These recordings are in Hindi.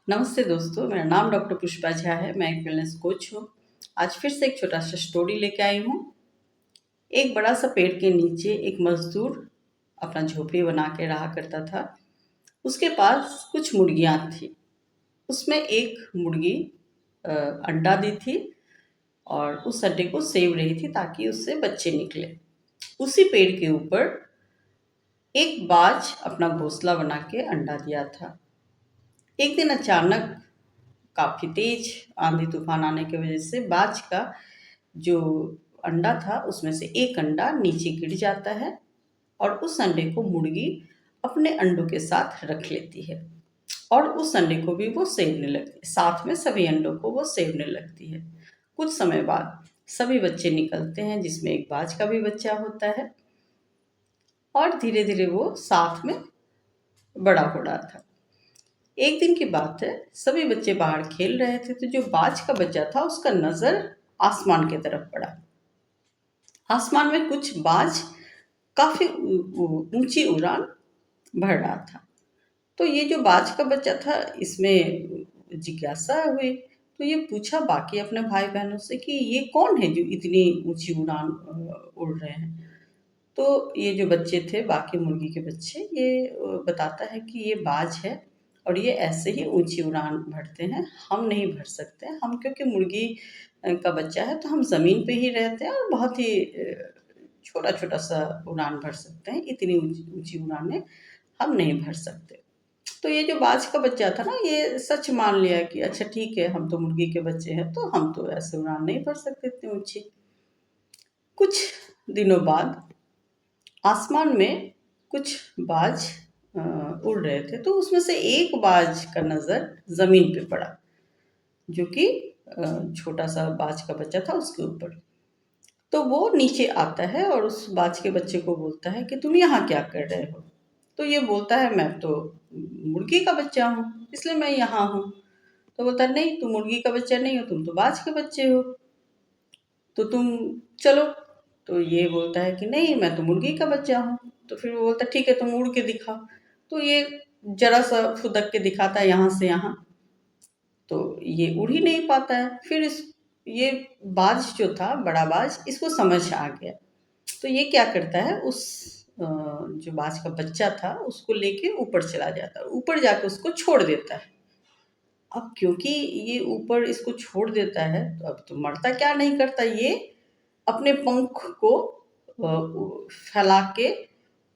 नमस्ते दोस्तों, मेरा नाम डॉक्टर पुष्पा झा है। मैं एक वेलनेस कोच हूँ। आज फिर से एक छोटा सा स्टोरी लेके आई हूँ। एक बड़ा सा पेड़ के नीचे एक मजदूर अपना झोपड़ी बना के रहा करता था। उसके पास कुछ मुर्गियाँ थी। उसमें एक मुर्गी अंडा दी थी और उस अंडे को सेव रही थी ताकि उससे बच्चे निकले। उसी पेड़ के ऊपर एक बाज अपना घोंसला बना के अंडा दिया था। एक दिन अचानक काफ़ी तेज आंधी तूफान आने की वजह से बाज का जो अंडा था उसमें से एक अंडा नीचे गिर जाता है और उस अंडे को मुर्गी अपने अंडों के साथ रख लेती है और उस अंडे को भी वो सेवने लगती है। साथ में सभी अंडों को वो सेवने लगती है। कुछ समय बाद सभी बच्चे निकलते हैं जिसमें एक बाज का भी बच्चा होता है और धीरे धीरे वो साथ में बड़ा हो रहा था। एक दिन की बात है, सभी बच्चे बाहर खेल रहे थे तो जो बाज का बच्चा था उसका नजर आसमान की तरफ पड़ा। आसमान में कुछ बाज काफी ऊंची उड़ान भर रहा था। तो ये जो बाज का बच्चा था इसमें जिज्ञासा हुई। तो ये पूछा बाकी अपने भाई बहनों से कि ये कौन है जो इतनी ऊंची उड़ान उड़ रहे हैं। तो ये जो बच्चे थे बाकी मुर्गी के बच्चे ये बताता है कि ये बाज है और ये ऐसे ही ऊंची उड़ान भरते हैं। हम नहीं भर सकते। हम क्योंकि मुर्गी का बच्चा है तो हम ज़मीन पे ही रहते हैं और बहुत ही छोटा छोटा सा उड़ान भर सकते हैं। इतनी ऊंची ऊंची उड़ानें हम नहीं भर सकते। तो ये जो बाज का बच्चा था ना ये सच मान लिया कि अच्छा ठीक है, हम तो मुर्गी के बच्चे हैं तो हम तो ऐसे उड़ान नहीं भर सकते इतनी ऊंची। कुछ दिनों बाद आसमान में कुछ बाज उड़ रहे थे तो उसमें से एक बाज का नज़र ज़मीन पे पड़ा जो कि छोटा सा बाज का बच्चा था उसके ऊपर। तो वो नीचे आता है और उस बाज के बच्चे को बोलता है कि तुम यहाँ क्या कर रहे हो। तो ये बोलता है मैं तो मुर्गी का बच्चा हूँ इसलिए मैं यहाँ हूँ। तो बोलता है नहीं, तुम मुर्गी का बच्चा नहीं हो, तुम तो बाज के बच्चे हो, तो तुम चलो। तो ये बोलता है कि नहीं, मैं तो मुर्गी का बच्चा हूँ। तो फिर वो बोलता है ठीक है, तुम उड़ के दिखाओ। तो ये जरा सा फुदक के दिखाता है यहाँ से यहाँ। तो ये उड़ ही नहीं पाता है। फिर इस ये बाज जो था बड़ा बाज इसको समझ आ गया। तो ये क्या करता है उस जो बाज का बच्चा था उसको लेके ऊपर चला जाता है, ऊपर जाके उसको छोड़ देता है। अब क्योंकि ये ऊपर इसको छोड़ देता है तो अब तो मरता क्या नहीं करता, ये अपने पंख को फैला के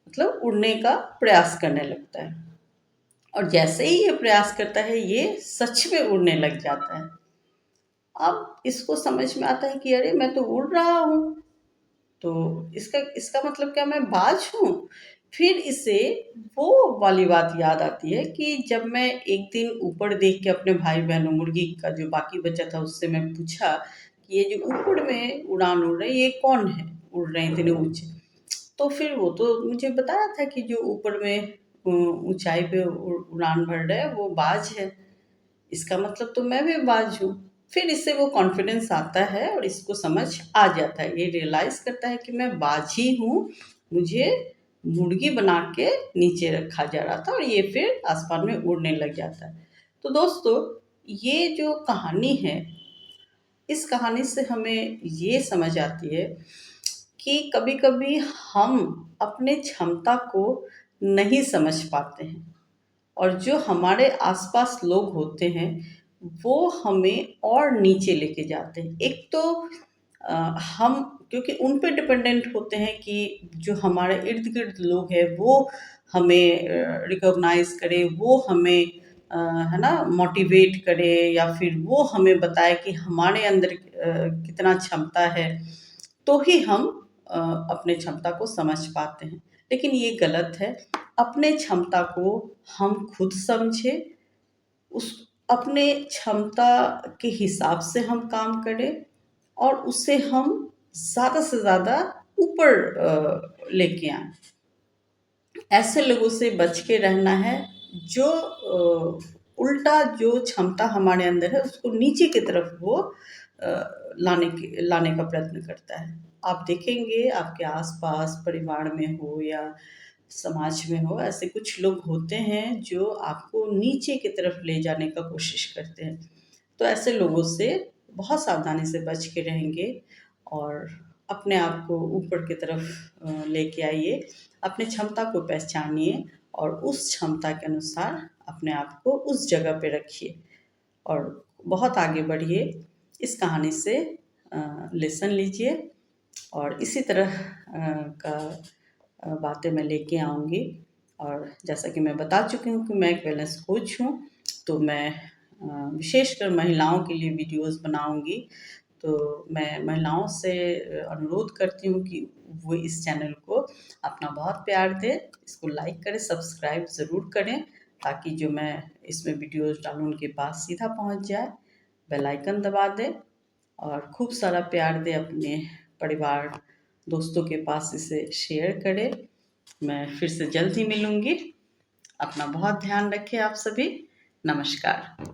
मतलब उड़ने का प्रयास करने लगता है। और जैसे ही ये प्रयास करता है ये सच में उड़ने लग जाता है। अब इसको समझ में आता है कि अरे मैं तो उड़ रहा हूँ, तो इसका इसका मतलब क्या मैं बाज हूँ। फिर इसे वो वाली बात याद आती है कि जब मैं एक दिन ऊपर देख के अपने भाई बहनों मुर्गी का जो बाकी बचा था उससे मैं पूछा कि ये जो ऊपर में उड़ान उड़ रहे ये कौन है, उड़ रहे हैं इतने ऊंचे। तो फिर वो तो मुझे बताया था कि जो ऊपर में ऊंचाई पे उड़ान भर रहे हैं वो बाज है। इसका मतलब तो मैं भी बाज हूँ। फिर इससे वो कॉन्फिडेंस आता है और इसको समझ आ जाता है, ये रियलाइज करता है कि मैं बाज ही हूँ, मुझे मुर्गी बना के नीचे रखा जा रहा था और ये फिर आसमान में उड़ने लग जाता है। तो दोस्तों, ये जो कहानी है इस कहानी से हमें ये समझ आती है कि कभी कभी हम अपने क्षमता को नहीं समझ पाते हैं और जो हमारे आसपास लोग होते हैं वो हमें और नीचे लेके जाते हैं। एक तो हम क्योंकि उन पे डिपेंडेंट होते हैं कि जो हमारे इर्द गिर्द लोग हैं वो हमें रिकॉग्नाइज करे, वो हमें है ना मोटिवेट करे या फिर वो हमें बताए कि हमारे अंदर कितना क्षमता है, तो ही हम अपने क्षमता को समझ पाते हैं। लेकिन ये गलत है। अपने क्षमता को हम खुद समझे, उस अपने क्षमता के हिसाब से हम काम करें और उससे हम ज़्यादा से ज़्यादा ऊपर लेके आएँ। ऐसे लोगों से बच के रहना है जो उल्टा जो क्षमता हमारे अंदर है उसको नीचे की तरफ वो लाने का प्रयत्न करता है। आप देखेंगे आपके आस-पास परिवार में हो या समाज में हो, ऐसे कुछ लोग होते हैं जो आपको नीचे की तरफ ले जाने का कोशिश करते हैं। तो ऐसे लोगों से बहुत सावधानी से बच के रहेंगे और अपने आप को ऊपर की तरफ लेके आइए। अपनी क्षमता को पहचानिए और उस क्षमता के अनुसार अपने आप को उस जगह पे रखिए और बहुत आगे बढ़िए। इस कहानी से लेसन लीजिए और इसी तरह का बातें मैं लेके आऊँगी। और जैसा कि मैं बता चुकी हूँ कि मैं एक वेलनेस कोच हूँ, तो मैं विशेषकर महिलाओं के लिए वीडियोज़ बनाऊँगी। तो मैं महिलाओं से अनुरोध करती हूँ कि वो इस चैनल को अपना बहुत प्यार दें, इसको लाइक करें, सब्सक्राइब ज़रूर करें ताकि जो मैं इसमें वीडियोज़ डालूँ उनके पास सीधा पहुँच जाए। बेल आइकन दबा दें और खूब सारा प्यार दें, अपने परिवार, दोस्तों के पास इसे शेयर करें। मैं फिर से जल्द ही मिलूँगी। अपना बहुत ध्यान रखें आप सभी। नमस्कार।